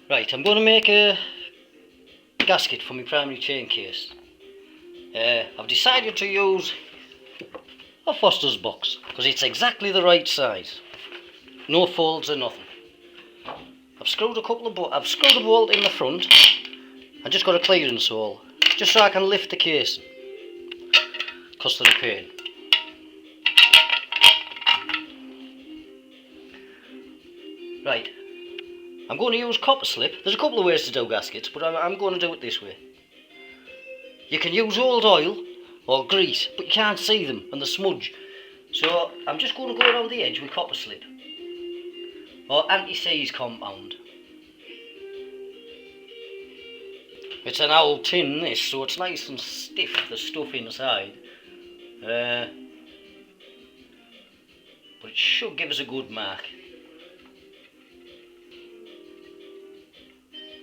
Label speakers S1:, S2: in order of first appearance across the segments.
S1: Right, I'm going to make a gasket for my primary chain case. I've decided to use a Foster's box because it's exactly the right size. No folds or nothing. I've screwed a bolt in the front. I just got a clearance hole just so I can lift the case because of the pain. Right, I'm going to use copper slip. There's a couple of ways to do gaskets, but I'm going to do it this way. You can use old oil or grease, but you can't see them and they smudge. So I'm just going to go around the edge with copper slip or anti-seize compound. It's an old tin this, so it's nice and stiff, the stuff inside. But it should give us a good mark.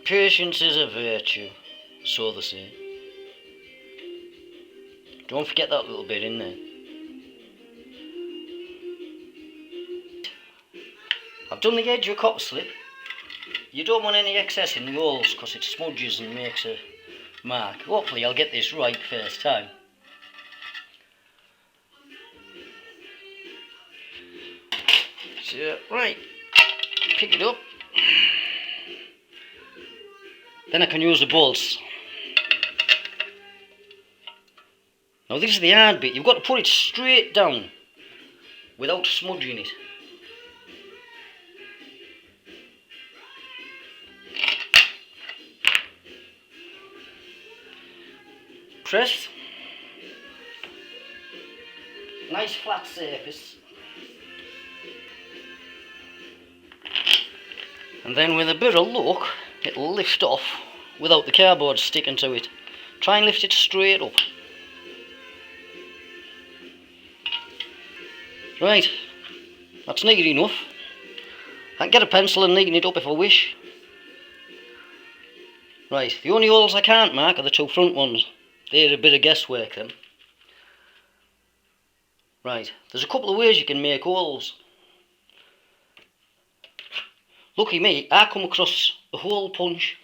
S1: Patience is a virtue, so they say. Don't forget that little bit in there. I've done the edge with copper slip. You don't want any excess in the holes because it smudges and makes a mark. Hopefully I'll get this right first time. So, right, pick it up. Then I can use the bolts. Now this is the hard bit. You've got to put it straight down without smudging it. Press. Nice flat surface. And then with a bit of luck, it'll lift off without the cardboard sticking to it. Try and lift it straight up. Right, that's neat enough. I can get a pencil and neaten it up if I wish. Right, the only holes I can't mark are the two front ones. They're a bit of guesswork then. Right, there's a couple of ways you can make holes. Lucky me, I come across a hole punch.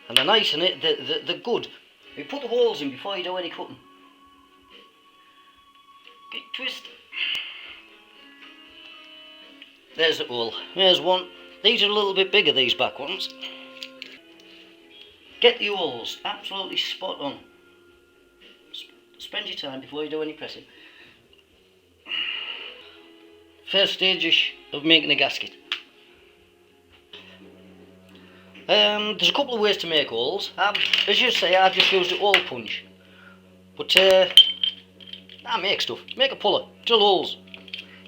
S1: And they're nice and they're good. You put the holes in before you do any cutting. Get twist. There's the hole. There's one. These are a little bit bigger, these back ones. Get the holes absolutely spot on. Spend your time before you do any pressing. First stage of making a gasket. There's a couple of ways to make holes. As you say, I've just used a hole punch. But I make stuff. Make a puller. Drill holes.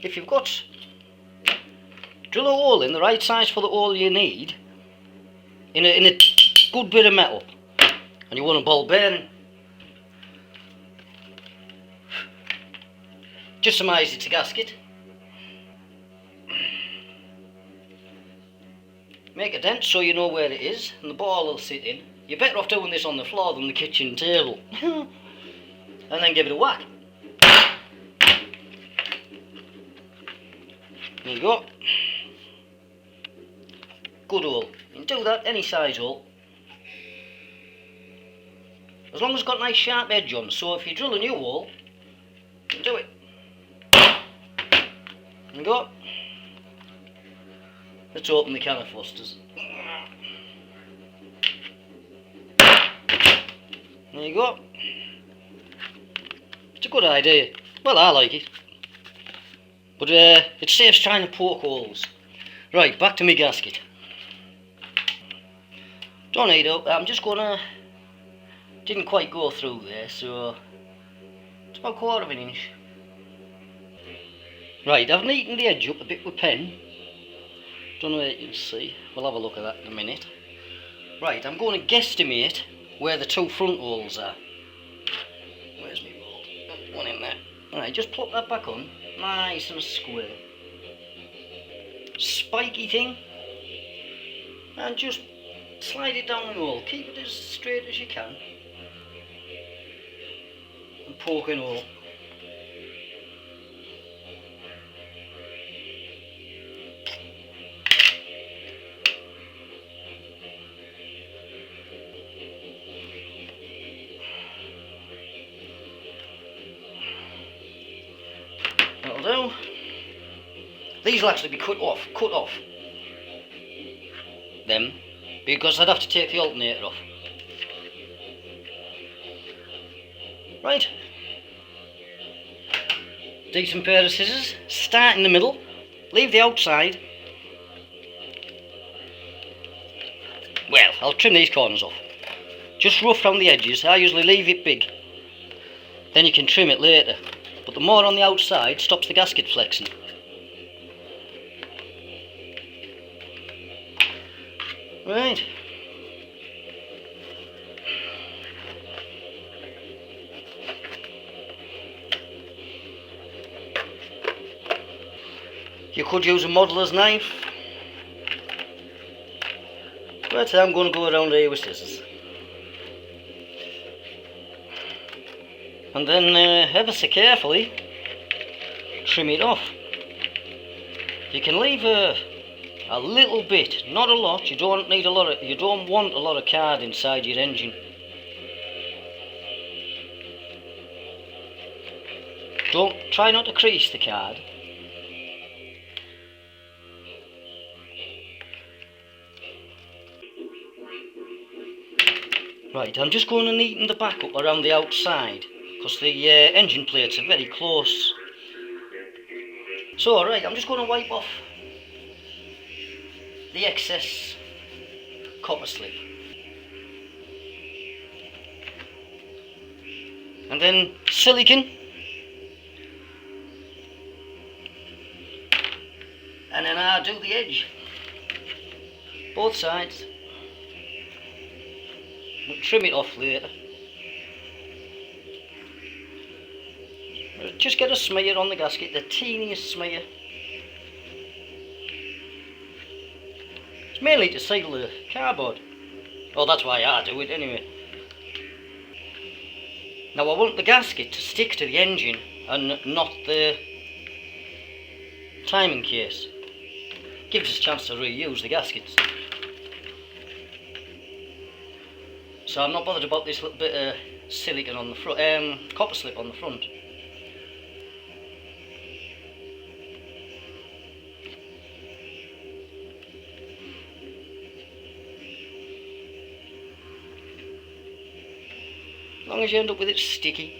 S1: If you've got, drill a hole in the right size for the hole you need. In a good bit of metal. And you want a ball bearing. Just surmise it's a gasket. Make a dent so you know where it is and the ball will sit in. You're better off doing this on the floor than the kitchen table. And then give it a whack. There you go. Good hole. You can do that any size hole. As long as it's got a nice sharp edge on, so if you drill a new hole, you can do it. There you go. Let's open the can of Foster's. There you go. It's a good idea. Well, I like it. But it saves trying to poke holes. Right, back to my gasket. Don't need it. I'm just gonna... Didn't quite go through there, so... It's about 1/4 of an inch. Right, I've neatened the edge up a bit with pen. Don't know if you can see. We'll have a look at that in a minute. Right, I'm going to guesstimate where the two front holes are. Where's my bolt? One in there. Right, just plop that back on. Nice and square. Spiky thing. And just slide it down the hole. Keep it as straight as you can. And poke a hole. These will actually be cut off. Them, because I'd have to take the alternator off. Right. Decent pair of scissors. Start in the middle. Leave the outside. Well, I'll trim these corners off. Just rough round the edges. I usually leave it big. Then you can trim it later. But the more on the outside stops the gasket flexing. Right. You could use a modeller's knife. But I'm going to go around here with scissors. And then ever so carefully trim it off. You can leave a little bit, not a lot. You don't need a lot of. You don't want a lot of card inside your engine. Try not to crease the card. Right, I'm just going to neaten the back up around the outside because the engine plates are very close. So, right, I'm just going to wipe off the excess copper slip. And then silicone. And then I'll do the edge. Both sides. We'll trim it off later. Just get a smear on the gasket, the teeniest smear. It's mainly to seal the cardboard. Oh, that's why I do it anyway. Now I want the gasket to stick to the engine and not the timing case. Gives us a chance to reuse the gaskets. So I'm not bothered about this little bit of silicone on the front, copper slip on the front. As long as you end up with it sticky.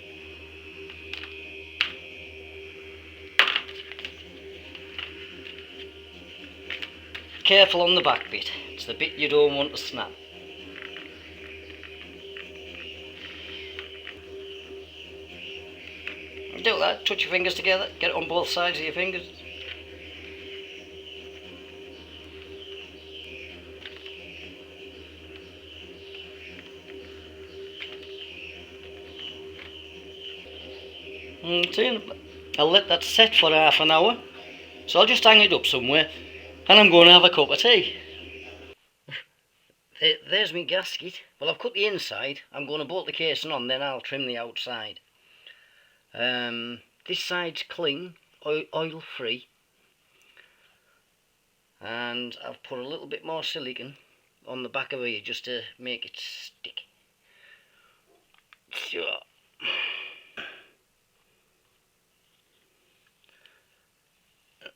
S1: Careful on the back bit, it's the bit you don't want to snap. Do that, touch your fingers together, get it on both sides of your fingers. I'll let that set for half an hour, so I'll just hang it up somewhere and I'm going to have a cup of tea. There's my gasket. Well, I've cut the inside, I'm going to bolt the casing on, then I'll trim the outside. This side's clean, oil free, and I've put a little bit more silicone on the back of here just to make it stick. Sure.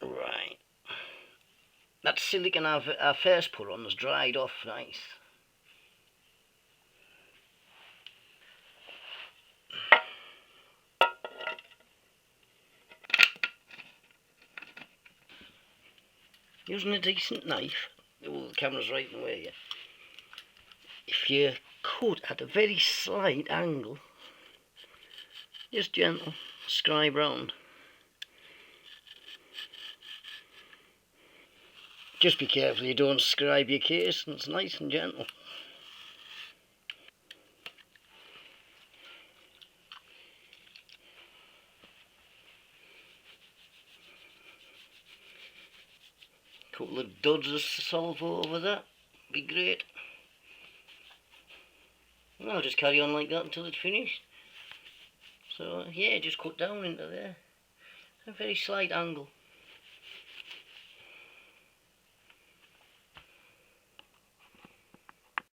S1: Right. That silicone I first put on has dried off nice. Using a decent knife, oh, the camera's right in the way, yeah. If you cut at a very slight angle, just gentle, scribe round. Just be careful you don't scribe your case, and it's nice and gentle. Couple of duds to solve over that, be great. And I'll just carry on like that until it's finished. So yeah, just cut down into there. A very slight angle.